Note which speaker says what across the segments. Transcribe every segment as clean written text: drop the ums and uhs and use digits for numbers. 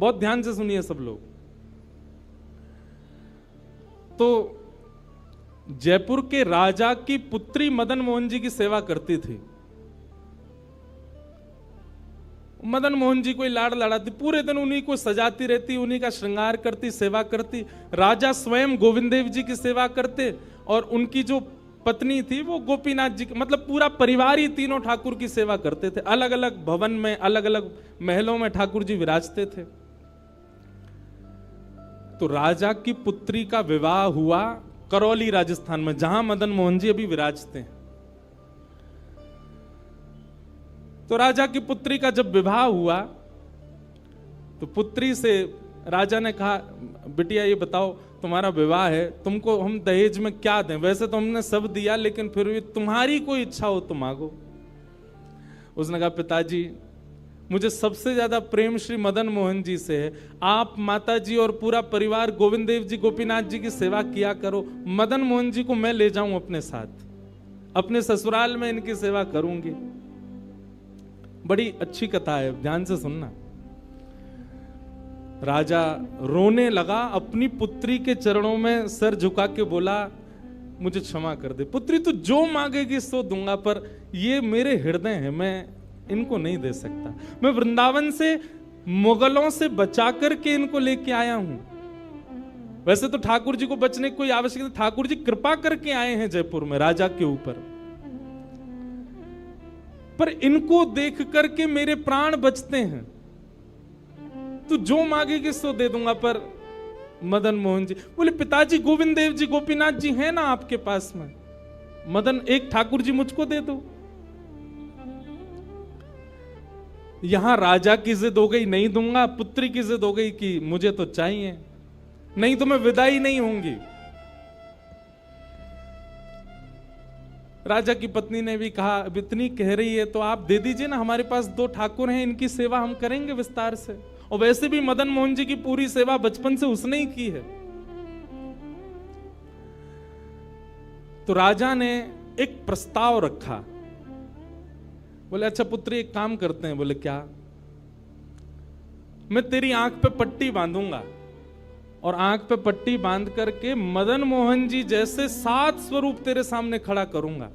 Speaker 1: बहुत ध्यान से सुनिए सब लोग। तो जयपुर के राजा की पुत्री मदन मोहन जी की सेवा करती थी। मदन मोहन जी कोई लाड़ लड़ाती, पूरे दिन उन्हीं को सजाती रहती, उन्हीं का श्रृंगार करती, सेवा करती। राजा स्वयं गोविंद देव जी की सेवा करते और उनकी जो पत्नी थी वो गोपीनाथ जी की, मतलब पूरा परिवार ही तीनों ठाकुर की सेवा करते थे। अलग अलग भवन में, अलग अलग महलों में ठाकुर जी विराजते थे। तो राजा की पुत्री का विवाह हुआ करौली राजस्थान में, जहां मदन मोहन जी अभी विराजते हैं। तो राजा की पुत्री का जब विवाह हुआ तो पुत्री से राजा ने कहा, बिटिया ये बताओ तुम्हारा विवाह है, तुमको हम दहेज में क्या दें? वैसे तो हमने सब दिया, लेकिन फिर भी तुम्हारी कोई इच्छा हो तो मांगो। उसने कहा, पिताजी मुझे सबसे ज्यादा प्रेम श्री मदन मोहन जी से है। आप माता जी और पूरा परिवार गोविंद देव जी गोपीनाथ जी की सेवा किया करो। मदन मोहन जी को मैं ले जाऊं अपने साथ, अपने ससुराल में इनकी सेवा करूंगी। बड़ी अच्छी कथा है, ध्यान से सुनना। राजा रोने लगा, अपनी पुत्री के चरणों में सर झुका के बोला, मुझे क्षमा कर दे पुत्री, तू जो मांगेगी सो दूंगा, पर ये मेरे हृदय है, मैं इनको नहीं दे सकता। मैं वृंदावन से मुगलों से बचा करके इनको लेके आया हूं। वैसे तो ठाकुर जी को बचने की कोई आवश्यकता नहीं, ठाकुर जी कृपा करके आए हैं जयपुर में राजा के ऊपर, पर इनको देख करके मेरे प्राण बचते हैं। तू जो मांगेगी सो दे दूंगा। पर मदन मोहन जी बोले, पिताजी गोविंद देव जी गोपीनाथ जी हैं ना आपके पास में, मदन एक ठाकुर जी मुझको दे दो। यहां राजा की जिद हो गई, नहीं दूंगा। पुत्री की जिद हो गई कि मुझे तो चाहिए, नहीं तो मैं विदाई नहीं होंगी। राजा की पत्नी ने भी कहा, अब इतनी कह रही है तो आप दे दीजिए ना, हमारे पास 2 ठाकुर हैं, इनकी सेवा हम करेंगे विस्तार से। और वैसे भी मदन मोहन जी की पूरी सेवा बचपन से उसने ही की है। तो राजा ने एक प्रस्ताव रखा। बोले, अच्छा पुत्री एक काम करते हैं। बोले, क्या? मैं तेरी आंख पे पट्टी बांधूंगा और आंख पे पट्टी बांध करके मदन मोहन जी जैसे 7 स्वरूप तेरे सामने खड़ा करूंगा,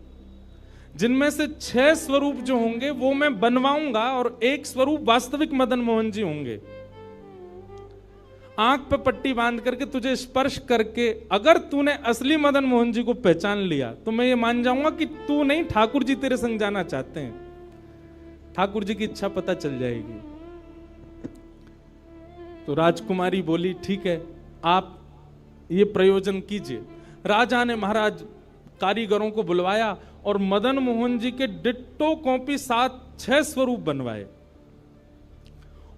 Speaker 1: जिनमें से 6 स्वरूप जो होंगे वो मैं बनवाऊंगा और 1 स्वरूप वास्तविक मदन मोहन जी होंगे। आंख पे पट्टी बांध करके तुझे स्पर्श करके अगर तूने असली मदन मोहन जी को पहचान लिया तो मैं ये मान जाऊंगा कि तू नहीं, ठाकुर जी तेरे संग जाना चाहते हैं। ठाकुर जी की इच्छा पता चल जाएगी। तो राजकुमारी बोली, ठीक है, आप ये प्रयोजन कीजिए। राजा ने महाराज कारीगरों को बुलवाया और मदन मोहन जी के डिट्टो कॉपी 6 स्वरूप बनवाए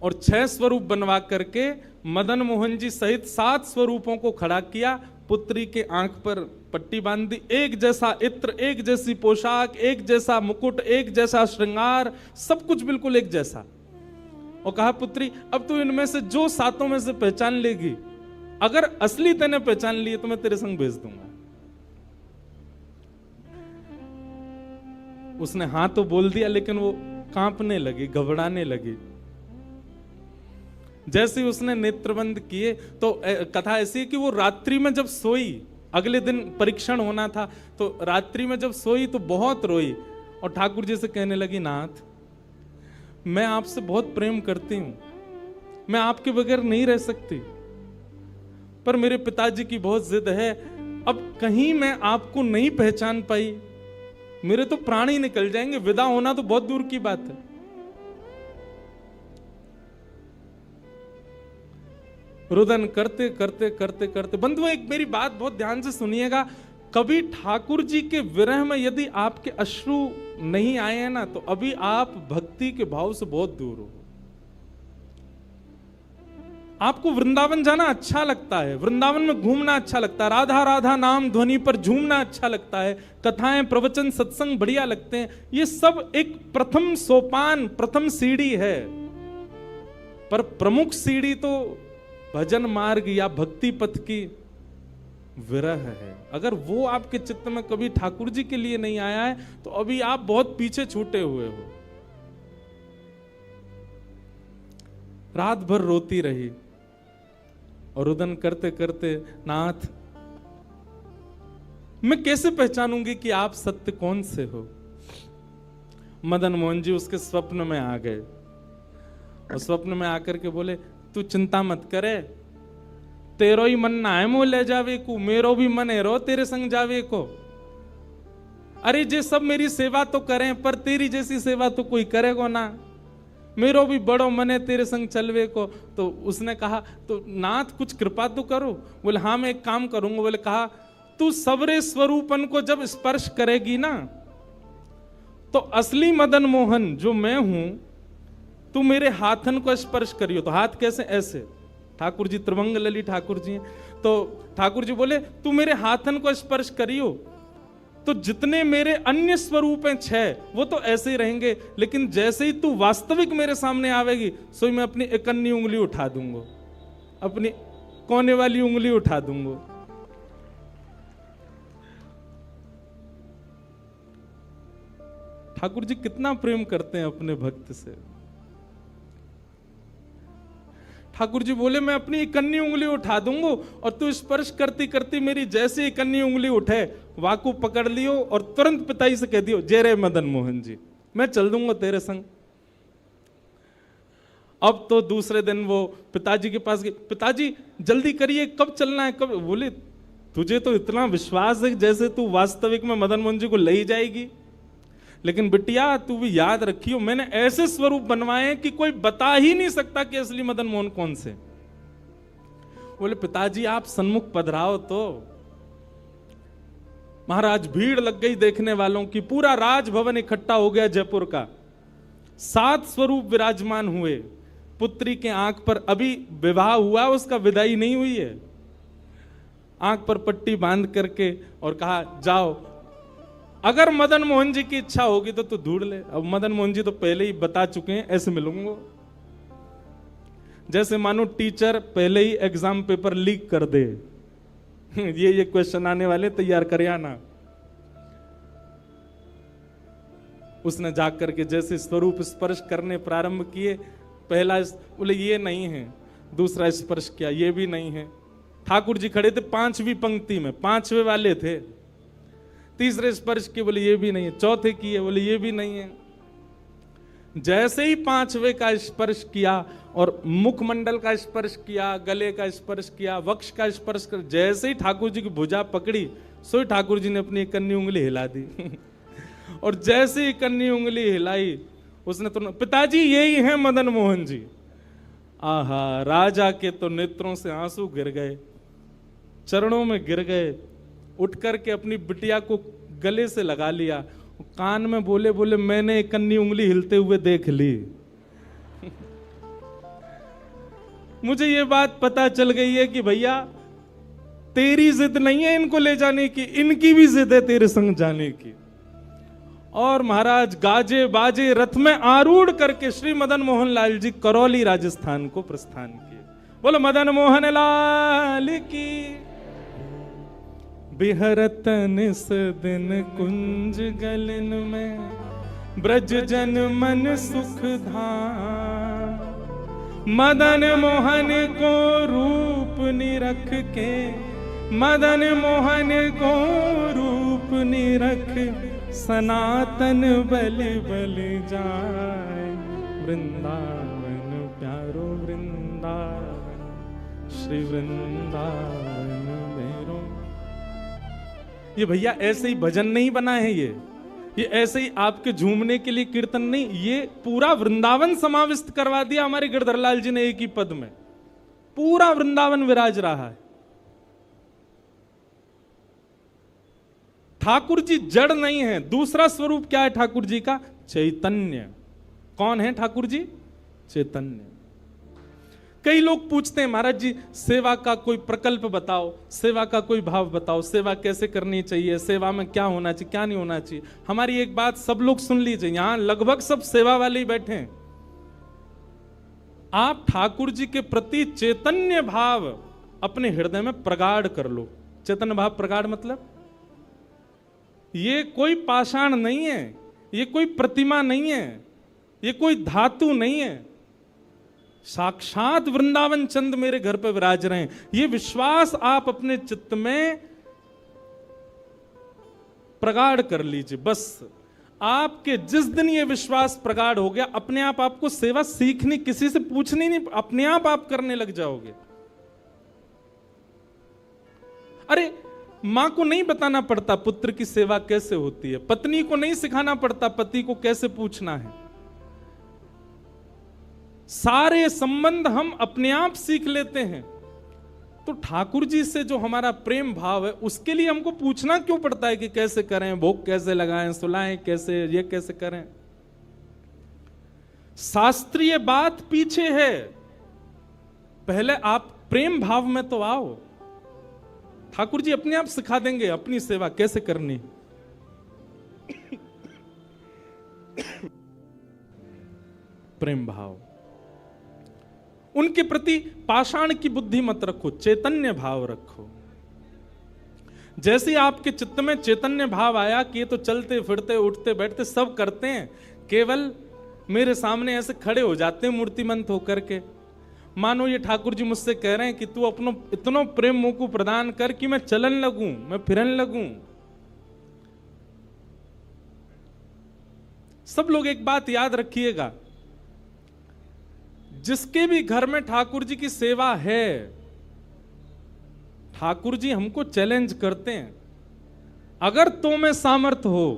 Speaker 1: और 6 स्वरूप बनवा करके मदन मोहन जी सहित 7 स्वरूपों को खड़ा किया। पुत्री के आंख पर पट्टी बांध दी, एक जैसा इत्र, एक जैसी पोशाक, एक जैसा मुकुट, एक जैसा श्रृंगार, सब कुछ बिल्कुल एक जैसा। और कहा, पुत्री अब तू इनमें से जो 7 में से पहचान लेगी, अगर असली तेने पहचान लिए तो मैं तेरे संग भेज दूंगा। उसने हाँ तो बोल दिया, लेकिन वो कांपने लगी, घबराने लगी। जैसे ही उसने नेत्रबंद किए तो कथा ऐसी है कि वो रात्रि में जब सोई, अगले दिन परीक्षण होना था, तो रात्रि में जब सोई तो बहुत रोई और ठाकुर जी से कहने लगी, नाथ मैं आपसे बहुत प्रेम करती हूं, मैं आपके बगैर नहीं रह सकती, पर मेरे पिताजी की बहुत जिद है। अब कहीं मैं आपको नहीं पहचान पाई, मेरे तो प्राण ही निकल जाएंगे, विदा होना तो बहुत दूर की बात है। रुदन करते करते करते करते, बंधुओं एक मेरी बात बहुत ध्यान से सुनिएगा, कभी ठाकुर जी के विरह में यदि आपके अश्रु नहीं आए हैं ना, तो अभी आप भक्ति के भाव से बहुत दूर हो। आपको वृंदावन जाना अच्छा लगता है, वृंदावन में घूमना अच्छा लगता है, राधा राधा नाम ध्वनि पर झूमना अच्छा लगता है, कथाएं प्रवचन सत्संग बढ़िया लगते हैं, ये सब एक प्रथम सोपान, प्रथम सीढ़ी है। पर प्रमुख सीढ़ी तो भजन मार्ग या भक्ति पथ की विरह है। अगर वो आपके चित्त में कभी ठाकुर जी के लिए नहीं आया है तो अभी आप बहुत पीछे छूटे हुए हो। रात भर रोती रही और रुदन करते करते, नाथ मैं कैसे पहचानूंगी कि आप सत्य कौन से हो। मदन मोहन जी उसके स्वप्न में आ गए और स्वप्न में आकर के बोले, तू चिंता मत करे, तेरो ही मन ना है मोह ले जावे को, मेरो भी मन है रो तेरे संग जावे को। अरे जे सब मेरी सेवा तो करें, पर तेरी जैसी सेवा तो कोई करेगा ना, मेरो भी बड़ो मन है तेरे संग चलवे को। तो उसने कहा, तो नाथ कुछ कृपा तो करो। बोले हाँ मैं एक काम करूंगा। बोले कहा, तू सबरे स्वरूपन को जब स्पर्श करेगी ना, तो असली मदन मोहन जो मैं हूं, तू मेरे हाथन को स्पर्श करियो। तो हाथ कैसे? ऐसे। ठाकुर जी त्रिभंग लली ठाकुर जी हैं, तो ठाकुर जी बोले तू मेरे हाथन को स्पर्श करियो, तो जितने मेरे अन्य स्वरूप हैं 6 वो तो ऐसे ही रहेंगे, लेकिन जैसे ही तू वास्तविक मेरे सामने आवेगी, सो मैं अपनी इकन्नी उंगली उठा दूंगा, अपनी कोने वाली उंगली उठा दूंगा। ठाकुर जी कितना प्रेम करते हैं अपने भक्त से। ठाकुर जी बोले मैं अपनी इकन्नी उंगली उठा दूंगा और तू स्पर्श करती करती मेरी जैसे इकन्नी उंगली उठे, वाकू पकड़ लियो और तुरंत पिताजी से कह दियो, जय रे मदन मोहन जी, मैं चल दूंगा तेरे संग। अब तो दूसरे दिन वो पिताजी के पास गए, पिताजी जल्दी करिए, कब चलना है, कब? बोले तुझे तो इतना विश्वास है जैसे तू वास्तविक में मदन मोहन जी को ले ही जाएगी, लेकिन बिटिया तू भी याद रखियो, मैंने ऐसे स्वरूप बनवाए कि कोई बता ही नहीं सकता कि असली मदन मोहन कौन से। बोले पिताजी आप सन्मुख पधराओ। तो महाराज भीड़ लग गई देखने वालों की, पूरा राजभवन इकट्ठा हो गया जयपुर का। 7 स्वरूप विराजमान हुए। पुत्री के आंख पर, अभी विवाह हुआ, उसका विदाई नहीं हुई है, आंख पर पट्टी बांध करके और कहा जाओ, अगर मदन मोहन जी की इच्छा होगी तो तू ढूंढ ले। अब मदन मोहन जी तो पहले ही बता चुके हैं, ऐसे मिलूंगा। जैसे मानो टीचर पहले ही एग्जाम पेपर लीक कर दे, ये क्वेश्चन आने वाले, तैयार कर आना। उसने जाकर के जैसे स्वरूप स्पर्श करने प्रारंभ किए, पहला बोले ये नहीं है, दूसरा स्पर्श किया, ये भी नहीं है। ठाकुर जी खड़े थे 5वीं पंक्ति में, 5वें वाले थे। तीसरे स्पर्श किए, बोले ये भी नहीं है। चौथे किए, बोले ये भी नहीं है। जैसे ही 5वें का स्पर्श किया और मुखमंडल का स्पर्श किया, गले का स्पर्श किया, वक्ष का स्पर्श कर, जैसे ही ठाकुर जी की भुजा पकड़ी, सो ठाकुर जी ने अपनी इकन्नी उंगली हिला दी। और जैसे ही इकन्नी उंगली हिलाई, उसने तो, पिताजी यही है मदन मोहन जी। आहा, राजा के तो नेत्रों से आंसू गिर गए, चरणों में गिर गए, उठ करके अपनी बिटिया को गले से लगा लिया, कान में बोले बोले मैंने इकन्नी उंगली हिलते हुए देख ली। मुझे ये बात पता चल गई है कि भैया तेरी जिद नहीं है इनको ले जाने की, इनकी भी जिद है तेरे संग जाने की। और महाराज गाजे बाजे रथ में आरूढ़ करके श्री मदन मोहन लाल जी करौली राजस्थान को प्रस्थान किए। बोलो मदन मोहन लाल की। बिहरत निस दिन कुंज गलन में, ब्रज जन मन सुख धाम। मदन मोहन को रूप निरख के, मदन मोहन को रूप निरख, सनातन बलि बलि जाए। वृंदावन प्यारो वृंदावन, श्री वृंदावन मेरो। ये भैया ऐसे ही भजन नहीं बना है, ये ऐसे ही आपके झूमने के लिए कीर्तन नहीं, ये पूरा वृंदावन समाविष्ट करवा दिया हमारे गिरधर लाल जी ने एक ही पद में। पूरा वृंदावन विराज रहा है। ठाकुर जी जड़ नहीं है। दूसरा स्वरूप क्या है ठाकुर जी का? चैतन्य। कौन है ठाकुर जी? चैतन्य। कई लोग पूछते हैं महाराज जी सेवा का कोई प्रकल्प बताओ, सेवा का कोई भाव बताओ, सेवा कैसे करनी चाहिए, सेवा में क्या होना चाहिए, क्या नहीं होना चाहिए। हमारी एक बात सब लोग सुन लीजिए, यहां लगभग सब सेवा वाले ही बैठे हैं। आप ठाकुर जी के प्रति चैतन्य भाव अपने हृदय में प्रगाढ़ कर लो। चैतन्य भाव प्रगाढ़ मतलब ये कोई पाषाण नहीं है, ये कोई प्रतिमा नहीं है, ये कोई धातु नहीं है। साक्षात वृंदावन चंद मेरे घर पे विराज रहे हैं, ये विश्वास आप अपने चित्त में प्रगाढ़ कर लीजिए। बस आपके जिस दिन ये विश्वास प्रगाढ़ हो गया, अपने आप आपको सेवा सीखनी, किसी से पूछनी नहीं, अपने आप करने लग जाओगे। अरे मां को नहीं बताना पड़ता पुत्र की सेवा कैसे होती है, पत्नी को नहीं सिखाना पड़ता पति को कैसे पूछना है। सारे संबंध हम अपने आप सीख लेते हैं। तो ठाकुर जी से जो हमारा प्रेम भाव है, उसके लिए हमको पूछना क्यों पड़ता है कि कैसे करें, भोग कैसे लगाएं, सुलाएं कैसे, ये कैसे करें। शास्त्रीय बात पीछे है, पहले आप प्रेम भाव में तो आओ। ठाकुर जी अपने आप सिखा देंगे अपनी सेवा कैसे करनी। प्रेम भाव, उनके प्रति पाषाण की बुद्धि मत रखो, चैतन्य भाव रखो। जैसे आपके चित्त में चैतन्य भाव आया कि ये तो चलते फिरते उठते बैठते सब करते हैं, केवल मेरे सामने ऐसे खड़े हो जाते हैं मूर्तिमंत होकर के। मानो ये ठाकुर जी मुझसे कह रहे हैं कि तू अपनो इतना प्रेम मुझ को प्रदान कर कि मैं चलन लगूं, मैं फिरन लगूं। सब लोग एक बात याद रखिएगा, जिसके भी घर में ठाकुर जी की सेवा है, ठाकुर जी हमको चैलेंज करते हैं, अगर तो में सामर्थ्य हो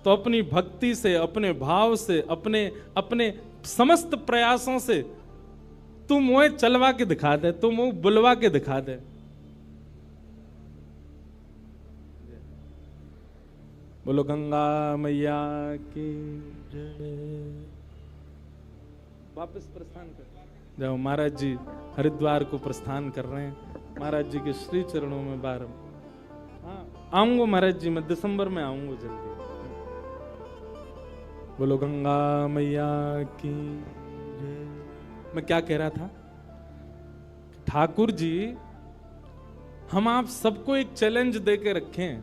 Speaker 1: तो अपनी भक्ति से, अपने भाव से, अपने समस्त प्रयासों से तू मुझे चलवा के दिखा दे, तू मुझे बुलवा के दिखा दे। बोलो गंगा मैया की जय। वापस प्रस्थान कर जाओ। महाराज जी हरिद्वार को प्रस्थान कर रहे हैं, महाराज जी के श्री चरणों में बार। हाँ आऊंगा महाराज जी, मैं दिसंबर में आऊंगा जल्दी। बोलो गंगा मैया की जय। मैं क्या कह रहा था, ठाकुर जी हम आप सबको एक चैलेंज देके रखें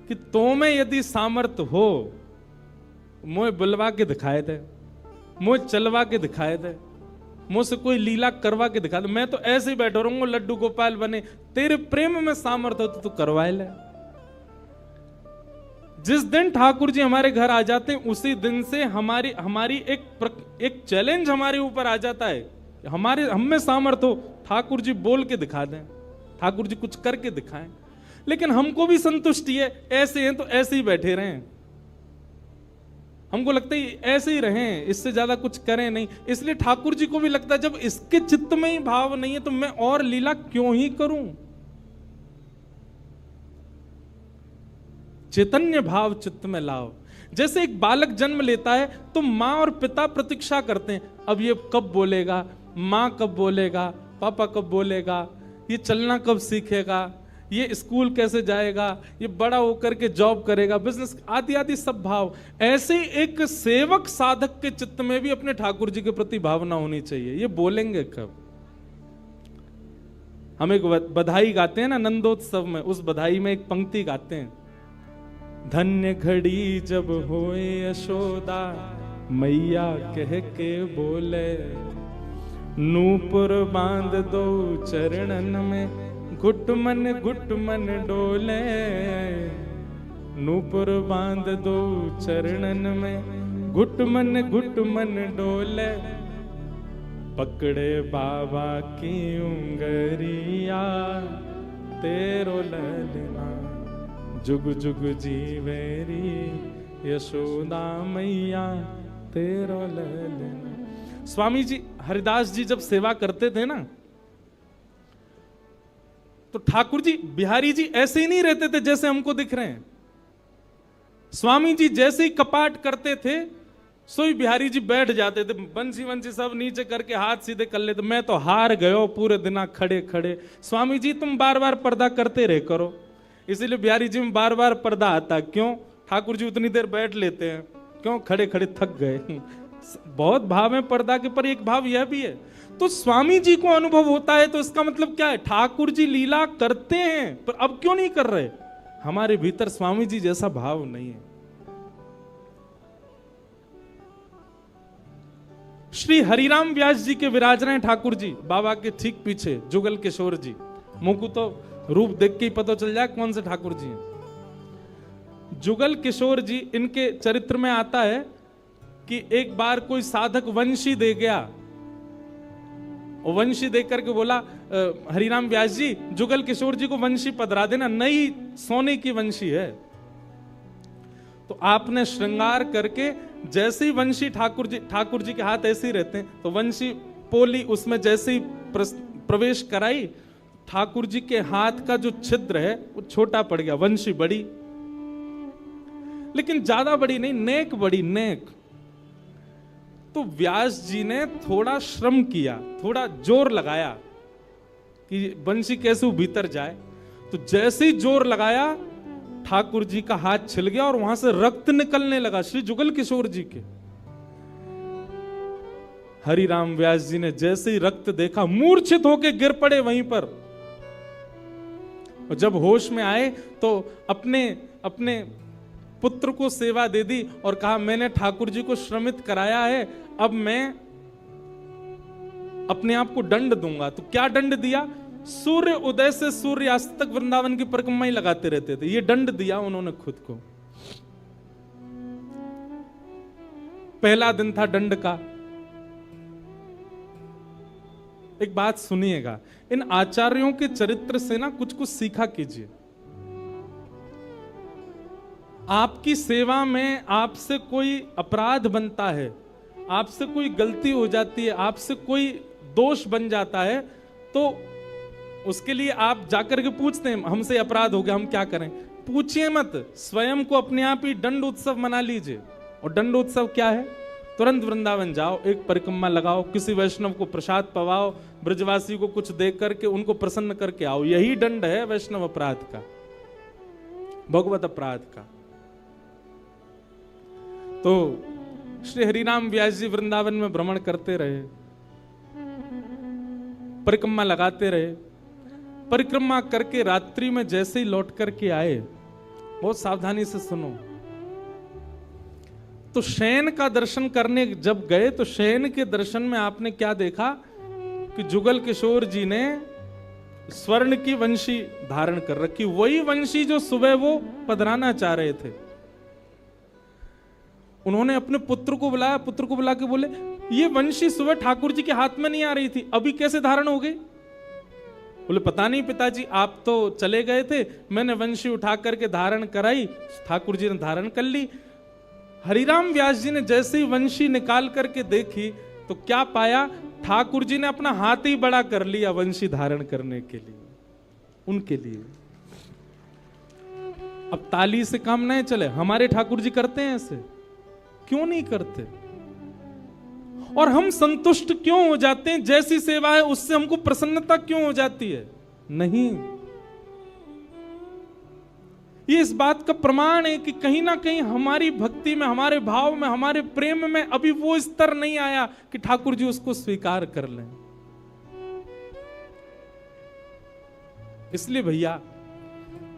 Speaker 1: कि तो में यदि सामर्थ्य हो, मुझे बुलवा के दिखाए दे, मुझे चलवा के दिखाए दे, मुझसे कोई लीला करवा के दिखा दे। मैं तो ऐसे ही बैठा रहूंगा लड्डू गोपाल बने। तेरे प्रेम में सामर्थ्य हो तो तू करवाए ले। जिस दिन ठाकुर जी हमारे घर आ जाते हैं, उसी दिन से हमारी एक चैलेंज हमारे ऊपर आ जाता है। हम में सामर्थ्य हो, ठाकुर जी बोल के दिखा दें, ठाकुर जी कुछ करके दिखाएं। लेकिन हमको भी संतुष्टि है, ऐसे हैं तो ऐसे ही बैठे रहें। हमको लगता है ऐसे ही रहें, इससे ज्यादा कुछ करें नहीं। इसलिए ठाकुर जी को भी लगता है जब इसके चित्त में ही भाव नहीं है तो मैं और लीला क्यों ही करूं। चैतन्य भाव चित्त में लाओ। जैसे एक बालक जन्म लेता है तो मां और पिता प्रतीक्षा करते हैं, अब ये कब बोलेगा, मां कब बोलेगा, पापा कब बोलेगा, ये चलना कब सीखेगा, ये स्कूल कैसे जाएगा, ये बड़ा होकर के जॉब करेगा, बिजनेस आदि आदि सब भाव। ऐसे एक सेवक साधक के चित्त में भी अपने ठाकुर जी के प्रति भावना होनी चाहिए, ये बोलेंगे कब। हम एक बधाई गाते हैं ना नंदोत्सव में, उस बधाई में एक पंक्ति गाते हैं, धन्य घड़ी जब होए यशोदा मैया कह के बोले, नूपुर बांध दो चरणन में घुट मन डोले, नूपुर बांध दो चरणन में घुट मन डोले, पकड़े बाबा की उंगरिया तेरो ललना जुग जुग जीवेरी यशोदा मैया तेरो ललना। स्वामी जी हरिदास जी जब सेवा करते थे ना, तो ठाकुर जी बिहारी जी ऐसे ही नहीं रहते थे जैसे हमको दिख रहे हैं। स्वामी जी जैसे ही कपाट करते थे, सोई बिहारी जी बैठ जाते थे, बंसी वंसी सब नीचे करके हाथ सीधे कर लेते। मैं तो हार गयो पूरे दिन खड़े खड़े। स्वामी जी तुम बार बार पर्दा करते रहे करो, इसीलिए बिहारी जी में बार बार पर्दा आता। क्यों? ठाकुर जी उतनी देर बैठ लेते हैं, क्यों? खड़े खड़े थक गए। बहुत भाव है पर्दा के, पर एक भाव यह भी है। तो स्वामी जी को अनुभव होता है, तो इसका मतलब क्या है? ठाकुर जी लीला करते हैं, पर अब क्यों नहीं कर रहे? हमारे भीतर स्वामी जी जैसा भाव नहीं है। श्री हरिराम व्यास जी के विराज रहे ठाकुर जी बाबा के ठीक पीछे, जुगल किशोर जी। मुंह को तो रूप देख के ही पता चल जाए कौन से ठाकुर जी हैं। जुगल किशोर जी, इनके चरित्र में आता है कि एक बार कोई साधक वंशी दे गया, और वंशी देख करके बोला हरिराम व्यास जी जुगल किशोर जी को वंशी पधरा देना, नई सोने की वंशी है। तो आपने श्रृंगार करके जैसे ही वंशी ठाकुर जी के हाथ ऐसे ही रहते हैं, तो वंशी पोली उसमें जैसे ही प्रवेश कराई, ठाकुर जी के हाथ का जो छिद्र है वो छोटा पड़ गया, वंशी बड़ी, लेकिन ज्यादा बड़ी नहीं, नेक बड़ी, नेक। तो व्यास जी ने थोड़ा श्रम किया, थोड़ा जोर लगाया कि वंशी कैसे वो भीतर जाए। तो जैसे ही जोर लगाया, ठाकुर जी का हाथ छिल गया और वहां से रक्त निकलने लगा, श्री जुगल किशोर जी के। हरिराम व्यास जी ने जैसे ही रक्त देखा, मूर्छित होकर गिर पड़े वहीं पर। और जब होश में आए तो अपने पुत्र को सेवा दे दी और कहा मैंने ठाकुर जी को श्रमित कराया है, अब मैं अपने आप को दंड दूंगा। तो क्या दंड दिया? सूर्य उदय से सूर्यास्त तक वृंदावन की परिक्रमा ही लगाते रहते थे, ये दंड दिया उन्होंने खुद को। पहला दिन था दंड का। एक बात सुनिएगा, इन आचार्यों के चरित्र से ना कुछ कुछ सीखा कीजिए। आपकी सेवा में आपसे कोई अपराध बनता है, आपसे कोई गलती हो जाती है, आपसे कोई दोष बन जाता है, तो उसके लिए आप जाकर के पूछते हैं हमसे अपराध हो गया, हम क्या करें? पूछिए मत, स्वयं को अपने आप ही दंड उत्सव मना लीजिए। और दंड उत्सव क्या है? तुरंत वृंदावन जाओ, एक परिक्रमा लगाओ, किसी वैष्णव को प्रसाद पवाओ, ब्रजवासी को कुछ दे करके उनको प्रसन्न करके आओ। यही दंड है वैष्णव अपराध का, भगवत अपराध का। तो श्री हरिराम व्यास जी वृंदावन में भ्रमण करते रहे, परिक्रमा लगाते रहे। परिक्रमा करके रात्रि में जैसे ही लौट करके आए, बहुत सावधानी से सुनो, तो शयन का दर्शन करने जब गए तो शयन के दर्शन में आपने क्या देखा कि जुगल किशोर जी ने स्वर्ण की वंशी धारण कर रखी, वही वंशी जो सुबह वो पधराना चाह रहे थे। उन्होंने अपने पुत्र को बुलाया, पुत्र को बुला के बोले ये वंशी सुबह ठाकुर जी के हाथ में नहीं आ रही थी, अभी कैसे धारण हो गई? बोले पता नहीं पिताजी, आप तो चले गए थे, मैंने वंशी उठा करके धारण कराई, ठाकुर जी ने धारण कर ली। हरिराम व्यास जी ने जैसे ही वंशी निकाल करके देखी तो क्या पाया? ठाकुर जी ने अपना हाथ ही बड़ा कर लिया वंशी धारण करने के लिए, उनके लिए। अब ताली से काम नहीं चले, हमारे ठाकुर जी करते हैं ऐसे? क्यों नहीं करते? और हम संतुष्ट क्यों हो जाते हैं? जैसी सेवा है उससे हमको प्रसन्नता क्यों हो जाती है? नहीं। ये इस बात का प्रमाण है कि कहीं ना कहीं हमारी भक्ति में, हमारे भाव में, हमारे प्रेम में अभी वो स्तर नहीं आया कि ठाकुर जी उसको स्वीकार कर लें। इसलिए भैया,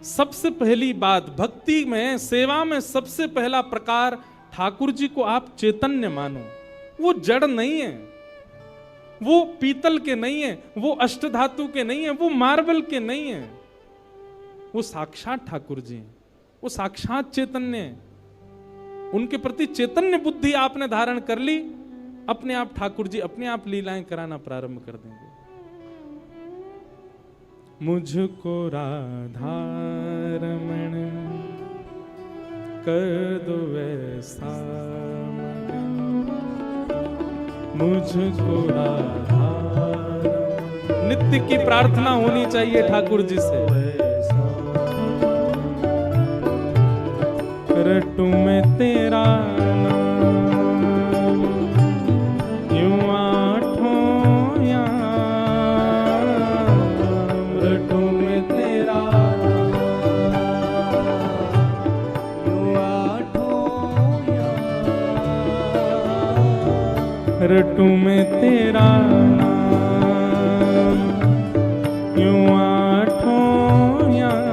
Speaker 1: सबसे पहली बात भक्ति में, सेवा में सबसे पहला प्रकार, ठाकुर जी को आप चैतन्य मानो। वो जड़ नहीं है, वो पीतल के नहीं है, वो अष्टधातु के नहीं है, वो मार्बल के नहीं है, वो साक्षात ठाकुर जी हैं, वो साक्षात चैतन्य है। उनके प्रति चैतन्य बुद्धि आपने धारण कर ली, अपने आप ठाकुर जी अपने आप लीलाएं कराना प्रारंभ कर देंगे। मुझको राधा रमण कर दो ऐसा, मुझको राधा, नित्य की प्रार्थना होनी चाहिए ठाकुर जी से। रटू में तेरा नाम यूं आठों याम, रटू में तेरा यूं आठों याम, रटू में तेरा नाम यूं आठों याम,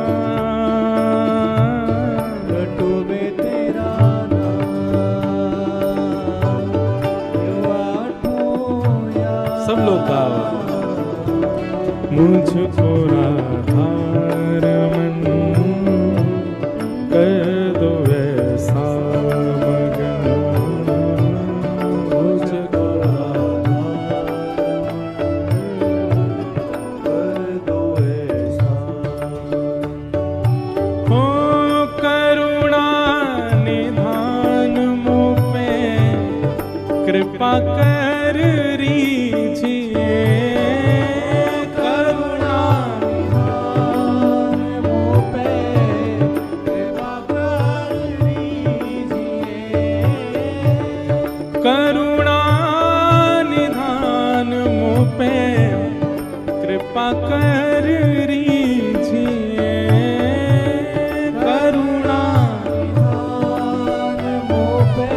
Speaker 1: मुझको राधारमण कर दो ऐसा मगन, मुझको कर दो ऐसा। हो करुणा निधान मुझ पे कृपा कर रीजिए, करुणा निधान मुझ पे कृपा कर रीजिए, करुणा निधान मुझ पे कृपा कर रीजिए, करुणा निधान मुझ पे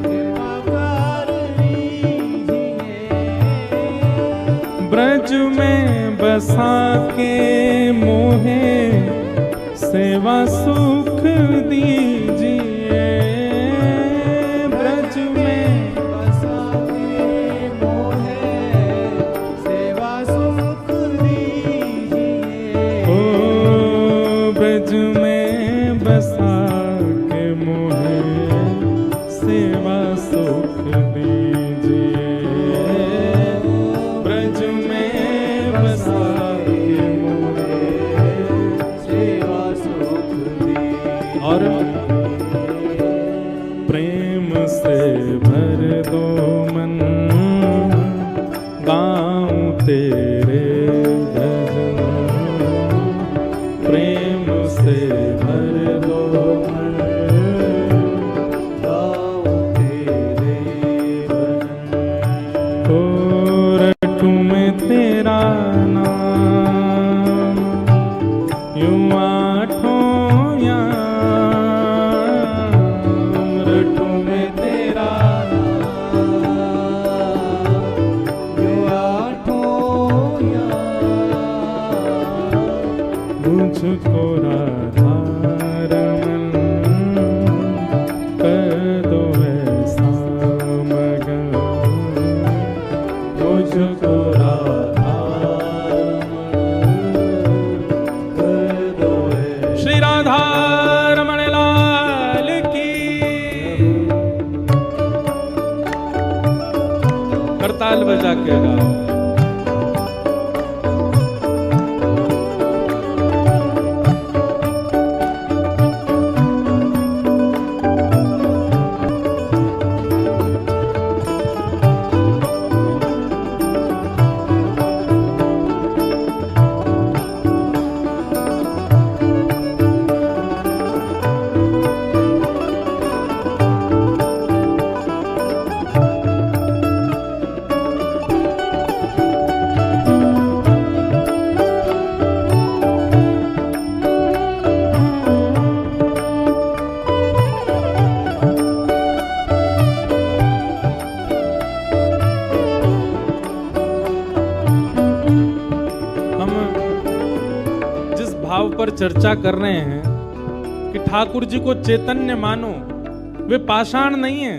Speaker 1: कृपा कर रीजिए। ब्रज में बसा के मोहे सेवा सुख दीजिए, ब्रज में बसा के मोहे सेवा सुख दीजिए। ओ ब्रज में बसा के मोहे सेवा सुख दीजिए, ब्रज में बसा के मोहे सेवा सुख दीजिए। और प्रेम से भर दो मन, गाऊं तेरे भजन, प्रेम से भर दो मन, गाऊं तेरे भजन। ओ रटूं मैं तेरा नाम यूं आठों याम, रटूं मैं तेरा नाम यूं आठों याम, मुझको राधारमण कर दो ऐसा मगन, मुझको राधारमण कर दो ऐसा। श्री राधारमण लाल की। करताल बजा के गाओ। पर चर्चा कर रहे हैं कि ठाकुर जी को चैतन्य मानो, वे पाषाण नहीं है,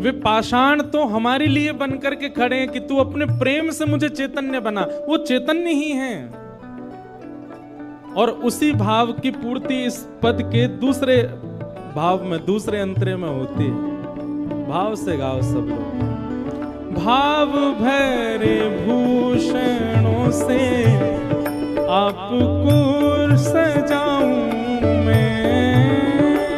Speaker 1: वे पाषाण तो हमारे लिए बन करके खड़े हैं कि तू अपने प्रेम से मुझे चैतन्य बना। वो चैतन्य ही हैं और उसी भाव की पूर्ति इस पद के दूसरे भाव में, दूसरे अंतरे में होती है। भाव से गाओ सब लोग। भाव भरे भूषणों से आपको सजाऊं मैं,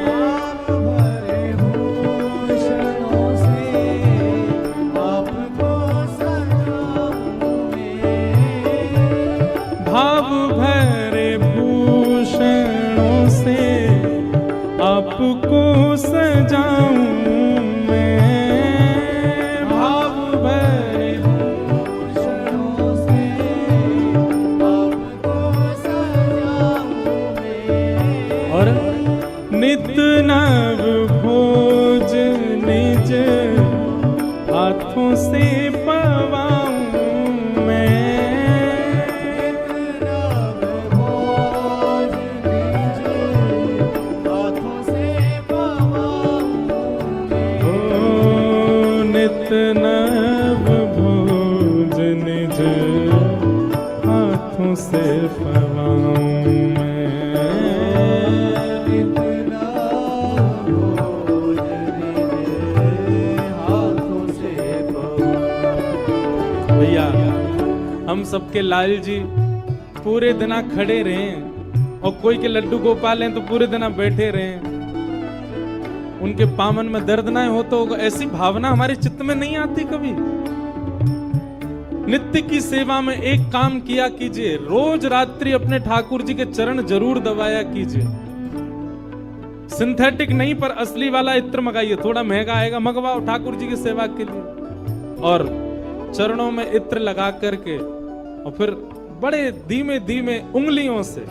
Speaker 1: भाव भरे भूषणों से आपको सजाऊं मैं, भाव भरे भूषणों से आपको सजाऊं मैं, भाव भरे भूषणों से आपको सजाऊं मैं। और नित नव भोज निज हाथों से पवाऊं मैं, नित नव भोज निज हाथों से पवाऊं मैं। ओ नित नव भोज निज हाथों से पवाऊं मैं,
Speaker 2: इतना बोझ दीजिए हाथों से पवाऊं।
Speaker 1: भैया हम सबके लाल जी पूरे दिना खड़े रहे और कोई के लड्डू गोपाल हैं तो पूरे दिना बैठे रहे, उनके पामन में दर्द ना हो तो ऐसी भावना हमारे चित्त में नहीं आती कभी। नित्य की सेवा में एक काम किया कीजिए, रोज रात्रि अपने ठाकुर जी के चरण जरूर दबाया कीजिए। सिंथेटिक नहीं पर असली वाला इत्र मंगाइए, थोड़ा महंगा आएगा, मंगवाओ ठाकुर जी की सेवा के लिए, और चरणों में इत्र लगा करके और फिर बड़े धीमे धीमे उंगलियों से।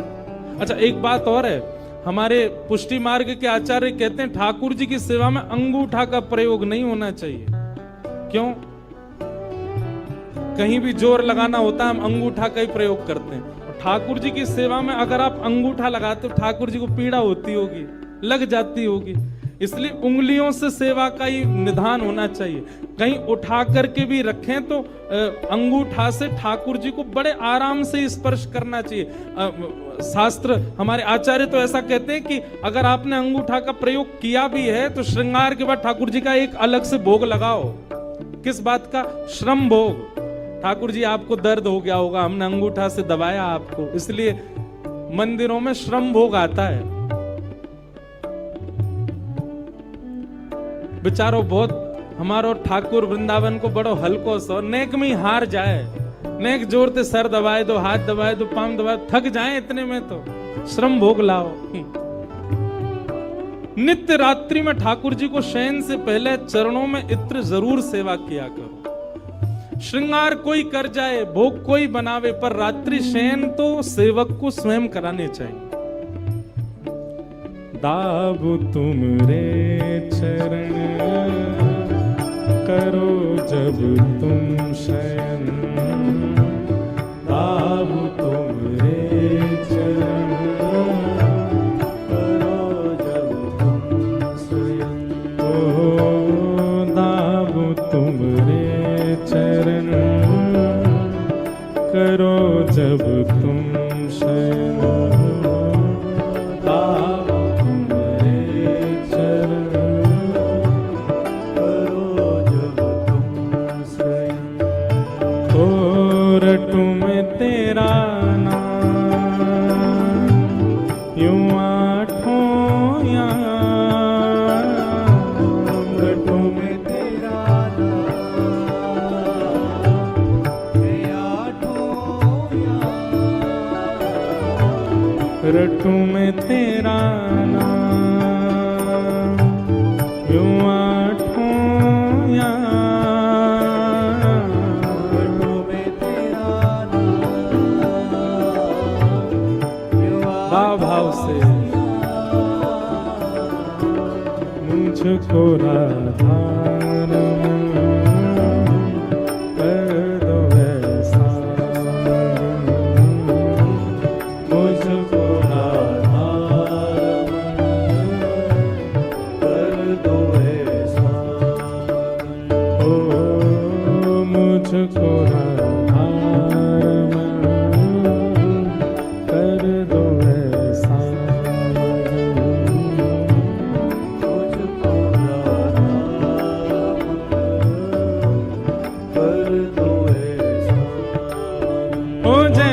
Speaker 1: अच्छा एक बात और है, हमारे पुष्टि मार्ग के आचार्य कहते हैं ठाकुर जी की सेवा में अंगूठा का प्रयोग नहीं होना चाहिए। क्यों? कहीं भी जोर लगाना होता है हम अंगूठा का ही प्रयोग करते हैं। ठाकुर जी की सेवा में अगर आप अंगूठा लगाते हो ठाकुर जी को पीड़ा होती होगी, लग जाती होगी, इसलिए उंगलियों से सेवा का ही निधान होना चाहिए। कहीं उठा करके भी रखें तो अंगूठा से ठाकुर जी को बड़े आराम से स्पर्श करना चाहिए। शास्त्र हमारे आचार्य तो ऐसा कहते हैं कि अगर आपने अंगूठा का प्रयोग किया भी है तो श्रृंगार के बाद ठाकुर जी का एक अलग से भोग लगाओ। किस बात का? श्रम भोग। ठाकुर जी आपको दर्द हो गया होगा, हमने अंगूठा से दबाया आपको, इसलिए मंदिरों में श्रम भोग आता है। बेचारो बहुत हमारो ठाकुर वृंदावन को बड़ो हल्को सो, नेक में ही हार जाए, नेक जोर से सर दबाए दो, हाथ दबाए दो, पांव दबाए, थक जाए इतने में तो श्रम भोग लाओ। नित्य रात्रि में ठाकुर जी को शयन से पहले चरणों में इत्र जरूर सेवा किया करो। श्रृंगार कोई कर जाए, भोग कोई बनावे, पर रात्रि शयन तो सेवक को स्वयं कराने चाहिए। दाबु तुमरे चरण करो जब तुम शयन, दाबु तुमरे चरण
Speaker 2: करो जब तुम स्वयं,
Speaker 1: ओ दाबु तुमरे चरण करो जब तुम शयन, दाबु तुमरे चरण
Speaker 2: करो जब तुम स्वयं।
Speaker 1: ओ रटू में तेरा नाम यूं आठों याम,
Speaker 2: रटू में तेरा नाम मैं आठों याम,
Speaker 1: रटू में तेरा नाम यूं आठों याम,
Speaker 2: रटू में तेरा नाम यूं
Speaker 1: भाव से मुझको राधा कर दो ऐसा, मुझको राधा
Speaker 2: कर दो ऐसा,
Speaker 1: ओ मुझको राधा कर दो ऐसा,
Speaker 2: मुझको राधा कर दो ऐसा,
Speaker 1: ओ जय